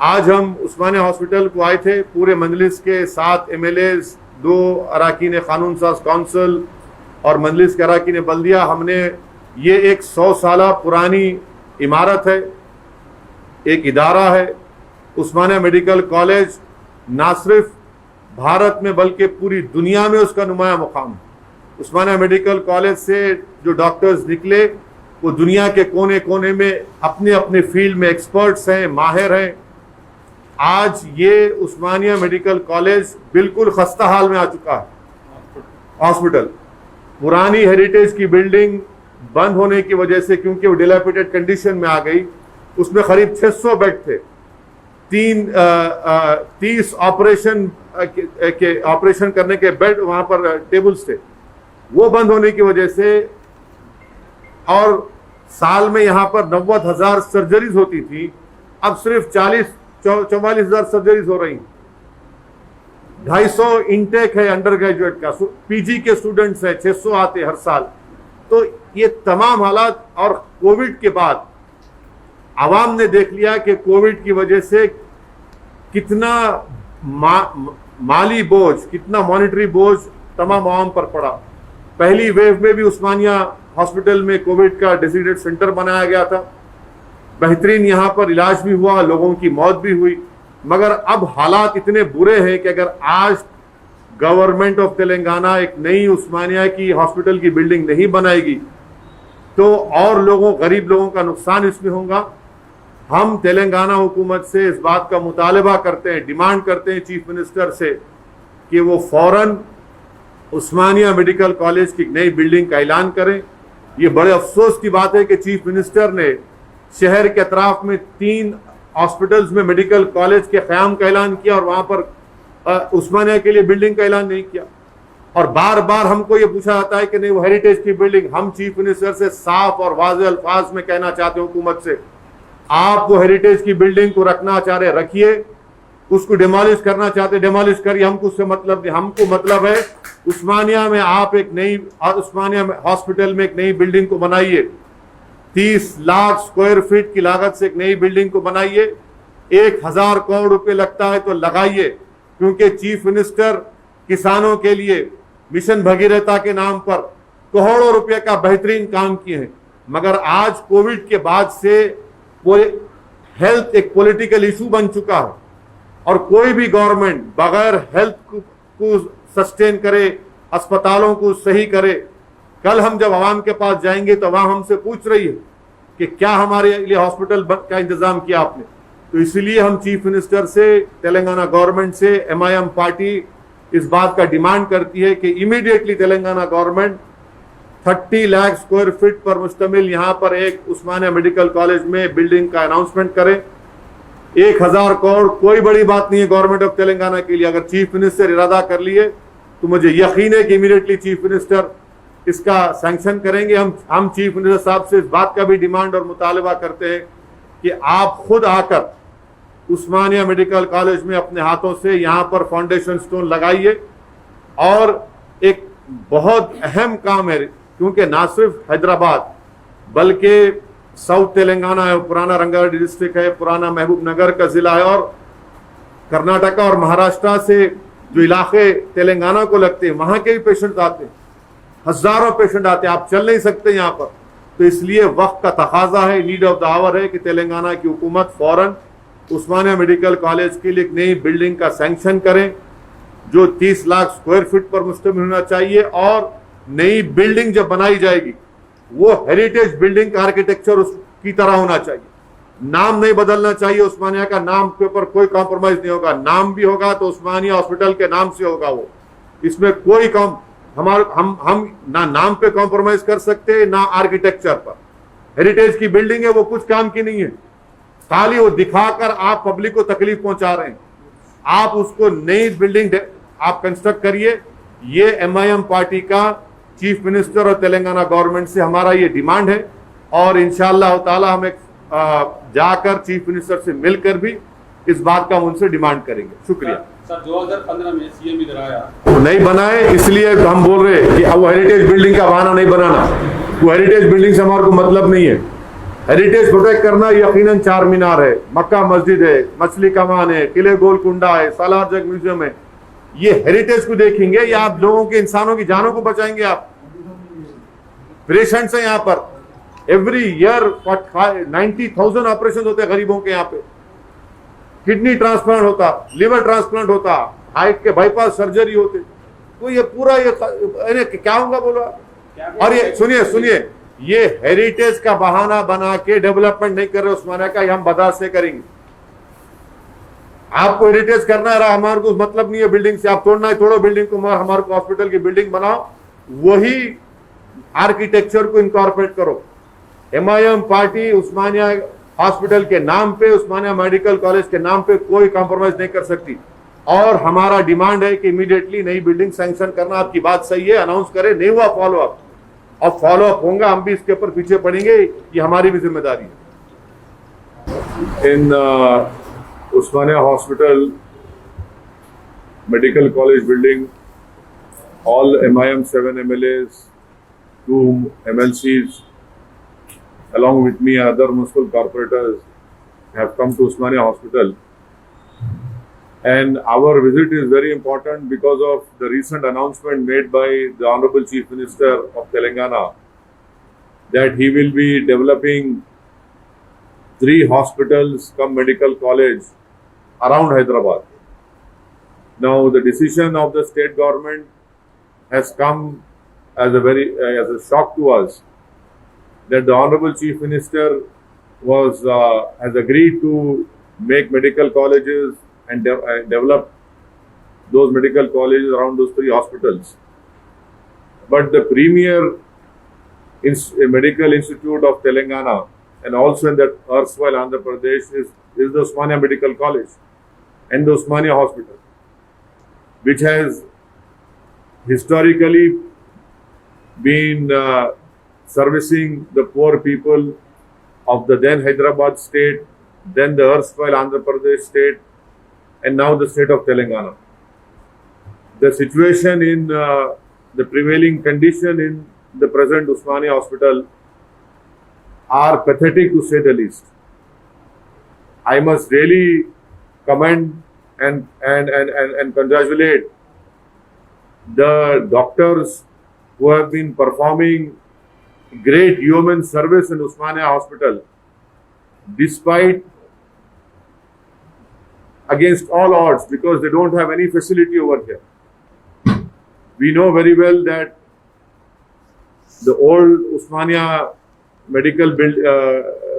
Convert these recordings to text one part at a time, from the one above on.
आज हम उस्मानिया हॉस्पिटल को आए थे पूरे मजलिस के 7 MLAs, 2 अराकीन कानून साज काउंसिल और मजलिस के अराकीन बल्दिया। हमने ये एक 100 साल पुरानी इमारत है, एक इदारा है। उस्मानिया मेडिकल कॉलेज ना सिर्फ भारत में बल्कि पूरी दुनिया में उसका नुमाया मुकाम है। उस्मानिया मेडिकल कॉलेज से जो डॉक्टर्स निकले वो दुनिया के कोने कोने में अपने अपने फील्ड में एक्सपर्ट्स हैं, माहिर हैं। आज ये उस्मानिया मेडिकल कॉलेज बिल्कुल खस्ता हाल में आ चुका है। हॉस्पिटल पुरानी हेरिटेज की बिल्डिंग बंद होने की वजह से, क्योंकि वो डिलैपिडेटेड कंडीशन में आ गई, उसमें करीब 600 बेड थे, 30 ऑपरेशन करने के बेड वहां पर टेबल्स थे। वो बंद होने की वजह से, और साल में यहां पर 90,000 सर्जरीज होती थी, अब सिर्फ 44,000 सर्जरीज हो रही। 250 इनटेक है अंडर ग्रेजुएट का, पीजी के स्टूडेंट्स हैं 600 आते हर साल। तो ये तमाम हालात, और कोविड के बाद आवाम ने देख लिया कि कोविड की वजह से कितना माली बोझ, कितना मॉनिटरी बोझ तमाम आवाम पर पड़ा। पहली वेव में भी उस्मानिया हॉस्पिटल में कोविड का डेजिग्नेटेड सेंटर बनाया गया था, बेहतरीन यहाँ पर इलाज भी हुआ, लोगों की मौत भी हुई। मगर अब हालात इतने बुरे हैं कि अगर आज गवर्नमेंट ऑफ तेलंगाना एक नई उस्मानिया की हॉस्पिटल की बिल्डिंग नहीं बनाएगी तो और गरीब लोगों का नुकसान इसमें होगा। हम तेलंगाना हुकूमत से इस बात का मुतालबा करते हैं, डिमांड करते हैं चीफ मिनिस्टर से कि वो फौरन उस्मानिया मेडिकल कॉलेज की नई बिल्डिंग का ऐलान करें। ये बड़े अफसोस की बात है कि चीफ मिनिस्टर ने शहर के अतराफ में 3 हॉस्पिटल्स में मेडिकल कॉलेज के क़याम का ऐलान किया और वहां पर उस्मानिया के लिए बिल्डिंग का ऐलान नहीं किया। और बार बार हमको ये पूछा जाता है कि नहीं वो हेरिटेज की बिल्डिंग। हम चीफ मिनिस्टर से साफ और वाज़ेह अल्फाज में कहना चाहते हैं हुकूमत से, आप वो हेरिटेज की बिल्डिंग को रखना चाह रहे रखिए, उसको डिमोलिश करना चाहते डिमोलिश करिए, हमको उससे मतलब नहीं। हमको मतलब है उस्मानिया में आप एक नई, उस्मानिया हॉस्पिटल में एक नई बिल्डिंग को बनाइए, 30 लाख स्क्वायर फीट की लागत से एक नई बिल्डिंग को बनाइए। 1000 करोड़ रुपए लगता है तो लगाइए, क्योंकि चीफ मिनिस्टर किसानों के लिए मिशन भगीरथा के नाम पर करोड़ों रुपए का बेहतरीन काम किए हैं। मगर आज कोविड के बाद से वो हेल्थ एक पॉलिटिकल इशू बन चुका है और कोई भी गवर्नमेंट बगैर हेल्थ को सस्टेन करे, अस्पतालों को सही करे। कल हम जब आवाम के पास जाएंगे तो आवाम हमसे पूछ रही है कि क्या हमारे लिए हॉस्पिटल का इंतजाम किया आपने। तो इसलिए हम चीफ मिनिस्टर से, तेलंगाना गवर्नमेंट से, MIM पार्टी इस बात का डिमांड करती है कि immediately Telangana government 30 lakh square feet पर मुश्तमिल यहाँ पर एक उस्मानिया मेडिकल कॉलेज में बिल्डिंग का अनाउंसमेंट करें। 1000 करोड़ कोई बड़ी बात नहीं है गवर्नमेंट ऑफ तेलंगाना के लिए। अगर चीफ मिनिस्टर इरादा कर लिए तो मुझे यकीन है कि इमीडिएटली चीफ मिनिस्टर इसका सैंक्शन करेंगे। हम चीफ मिनिस्टर साहब से इस बात का भी डिमांड और मुतालबा करते हैं कि आप खुद आकर उस्मानिया मेडिकल कॉलेज में अपने हाथों से यहाँ पर फाउंडेशन स्टोन लगाइए। और एक बहुत अहम काम है, क्योंकि ना सिर्फ हैदराबाद बल्कि साउथ तेलंगाना है, पुराना रंगारेड्डी डिस्ट्रिक्ट है, पुराना महबूब नगर का जिला है, और कर्नाटका और महाराष्ट्र से जो इलाके तेलंगाना को लगते हैं वहां के भी पेशेंट आते हैं, हजारों पेशेंट आते हैं। आप चल नहीं सकते यहाँ पर। तो इसलिए वक्त का तकाजा है, नीड ऑफ द आवर है कि तेलंगाना की हुकूमत फौरन उस्मानिया मेडिकल कॉलेज के लिए एक नई बिल्डिंग का सैंक्शन करें जो 30 लाख स्क्वायर फीट पर मुश्तमिल होना चाहिए। और नई बिल्डिंग जब बनाई जाएगी वो हेरिटेज बिल्डिंग का आर्किटेक्चर उसकी तरह होना चाहिए। नाम नहीं बदलना चाहिए, उस्मानिया का नाम के ऊपर कोई कॉम्प्रोमाइज नहीं होगा। नाम भी होगा तो उस्मानिया हॉस्पिटल के नाम से होगा वो, इसमें कोई हम ना नाम पे कॉम्प्रोमाइज कर सकते ना आर्किटेक्चर पर। हेरिटेज की बिल्डिंग है, वो कुछ काम की नहीं है, खाली वो दिखाकर आप पब्लिक को तकलीफ पहुंचा रहे हैं। आप उसको नई बिल्डिंग आप कंस्ट्रक्ट करिए। ये MIM पार्टी का चीफ मिनिस्टर और तेलंगाना गवर्नमेंट से हमारा ये डिमांड है, और इंशाअल्लाह ताला हम एक जाकर चीफ मिनिस्टर से मिलकर भी इस बात का उनसे डिमांड करेंगे। शुक्रिया सर। 2015 में CM इधर आया, वो नहीं बनाए, इसलिए हम बोल रहे हैं कि अब वो हेरिटेज बिल्डिंग का बहाना नहीं बनाना। वो हेरिटेज बिल्डिंग से हमारे को मतलब नहीं है। हेरिटेज प्रोटेक्ट करना यकीनन चार मीनार है, मक्का मस्जिद है, मछली कमान है, किले गोलकुंडा है, सालार जंग म्यूजियम है। ये हेरिटेज को देखेंगे या आप लोगों के, इंसानों की जानों को बचाएंगे? आप पेशेंट्स हैं यहाँ पर, एवरी ईयर 90,000 ऑपरेशन होते हैं गरीबों के यहाँ पे। किडनी ट्रांसप्लांट होता, लिवर ट्रांसप्लांट होता, हार्ट के बाईपास सर्जरी होते। तो ये पूरा ये क्या होगा बोलो आप? और ये सुनिए, ये हेरिटेज का बहाना बना के डेवलपमेंट नहीं कर रहे उस्मानिया का, ये हम बर्दाश्त से करेंगे। आपको हेरिटेज करना है, हमारे को मतलब नहीं है बिल्डिंग से, आप तोड़ना है तोड़ो बिल्डिंग को, हमारे को हॉस्पिटल की बिल्डिंग बनाओ, वही आर्किटेक्चर को इनकॉर्पोरेट करो। एमआईएम पार्टी उस्मानिया हॉस्पिटल के नाम पे, उस्मानिया मेडिकल कॉलेज के नाम पे कोई कॉम्प्रोमाइज नहीं कर सकती। और हमारा डिमांड है कि इमीडिएटली नई बिल्डिंग सैंक्शन करना। आपकी बात सही है, अनाउंस करें, नहीं हुआ फॉलो अप, और फॉलो अप होगा, हम भी इसके ऊपर पीछे पड़ेंगे, ये हमारी भी जिम्मेदारी है। इन Usmania Hospital, Medical College building, all MIM 7 MLAs, 2 MLCs, along with me, other municipal corporators have come to Usmania Hospital. And our visit is very important because of the recent announcement made by the Honorable Chief Minister of Telangana that he will be developing 3 hospitals come medical college around Hyderabad. Now, the decision of the state government has come as a shock to us that the Honorable Chief Minister has agreed to make medical colleges and develop those medical colleges around those 3 hospitals. But the premier medical institute of Telangana and also in that erstwhile Andhra Pradesh is the Usmania Medical College and the Usmania Hospital, which has historically been servicing the poor people of the then Hyderabad state, then the erstwhile Andhra Pradesh state, and now the state of Telangana. The situation in the prevailing condition in the present Usmania Hospital are pathetic to say the least. I must really commend and congratulate the doctors who have been performing great human service in Usmania Hospital, despite against all odds, because they don't have any facility over here. We know very well that the old Usmania medical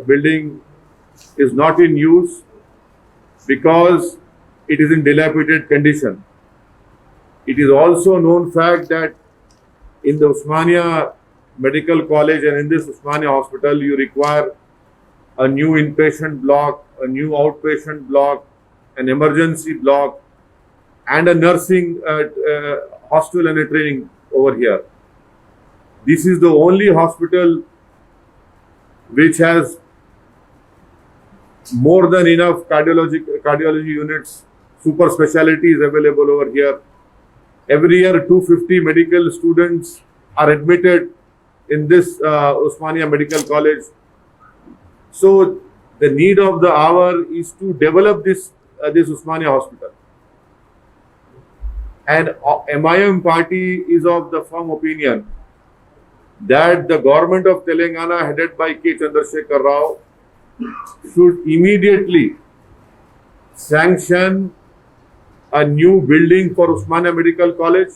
building is not in use because it is in dilapidated condition. It is also known fact that in the Usmania Medical College and in this Usmania Hospital, you require a new inpatient block, a new outpatient block, an emergency block, and a nursing hospital and a training over here. This is the only hospital which has more than enough cardiology units, super specialties available over here. Every year, 250 medical students are admitted in this Usmania Medical College. So the need of the hour is to develop this Usmania Hospital. And MIM party is of the firm opinion that the government of Telangana, headed by K. Chandrasekhar Rao, should immediately sanction a new building for Usmania Medical College,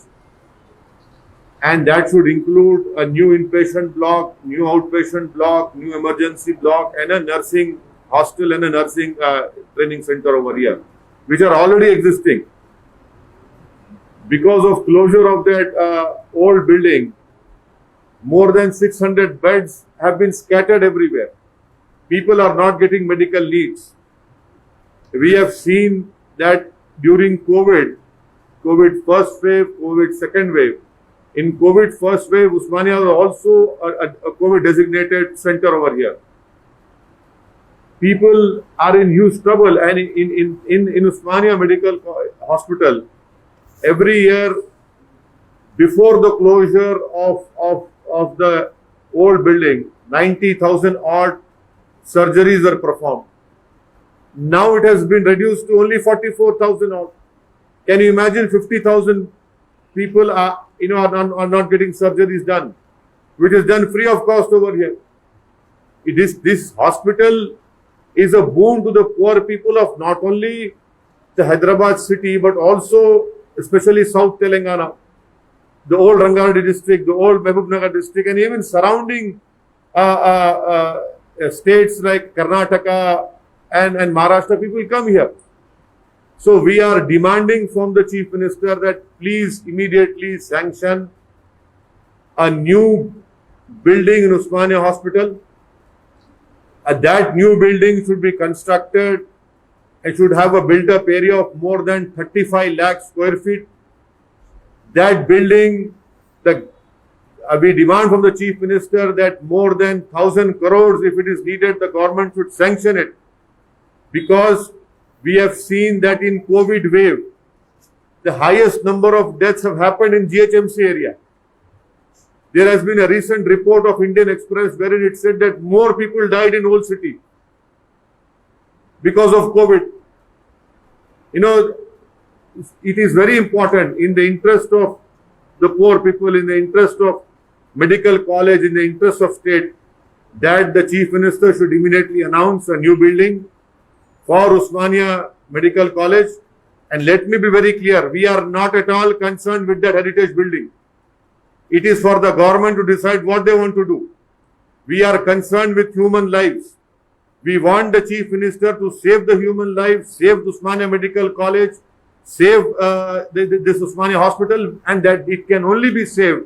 and that should include a new inpatient block, new outpatient block, new emergency block, and a nursing hostel and a nursing training center over here, which are already existing. Because of closure of that old building, more than 600 beds have been scattered everywhere. People are not getting medical needs. We have seen that during COVID first wave, COVID second wave. In COVID first wave, Usmania was also a COVID designated center over here. People are in huge trouble, and in Usmania Medical Hospital, every year before the closure of the old building, 90,000 odd surgeries were performed. Now it has been reduced to only 44,000 odd. Can you imagine 50,000 people are not getting surgeries done, which is done free of cost over here. This hospital is a boon to the poor people of not only the Hyderabad city but also especially South Telangana, the old Rangareddy district, the old Mahbubnagar district, and even surrounding states like Karnataka and Maharashtra. People come here. So we are demanding from the Chief Minister that please immediately sanction a new building in Osmania Hospital. That new building should be constructed. It should have a built-up area of more than 35 lakh square feet. That building, we demand from the Chief Minister that more than 1,000 crores, if it is needed, the government should sanction it. Because we have seen that in COVID wave, the highest number of deaths have happened in GHMC area. There has been a recent report of Indian Express wherein it said that more people died in Old City because of COVID. It is very important in the interest of the poor people, in the interest of medical college, in the interest of state, that the Chief Minister should immediately announce a new building for Osmania Medical College. And let me be very clear, we are not at all concerned with that heritage building. It is for the government to decide what they want to do. We are concerned with human lives. We want the Chief Minister to save the human life, save Osmania Medical College, save this Osmania Hospital, and that it can only be saved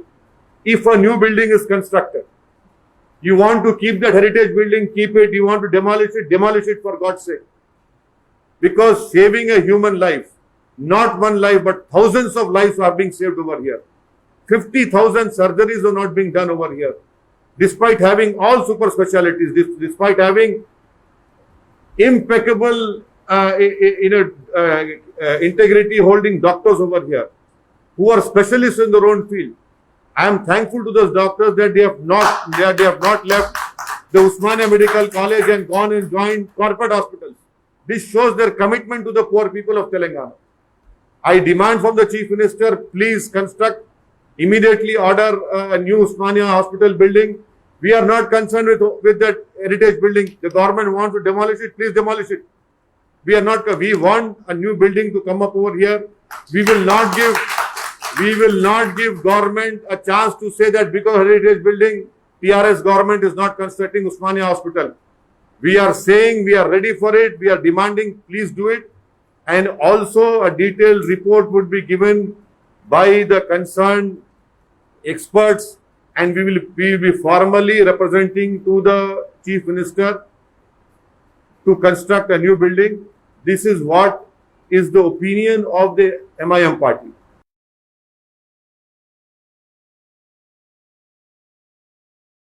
if a new building is constructed. You want to keep that heritage building, keep it. You want to demolish it for God's sake. Because saving a human life, not one life, but thousands of lives are being saved over here. 50,000 surgeries are not being done over here. Despite having all super specialties, despite having impeccable integrity holding doctors over here who are specialists in their own field. I am thankful to those doctors that they have not left the Osmania Medical College and gone and joined corporate hospitals. This shows their commitment to the poor people of Telangana. I demand from the Chief Minister, please immediately order a new Osmania Hospital building. We are not concerned with that heritage building. The government wants to demolish it, please demolish it. We want a new building to come up over here. We will not give government a chance to say that because heritage building, TRS government is not constructing Osmania Hospital. We are saying we are ready for it. We are demanding, please do it. And also a detailed report would be given by the concerned experts, and we will be formally representing to the Chief Minister to construct a new building. This is what is the opinion of the MIM party.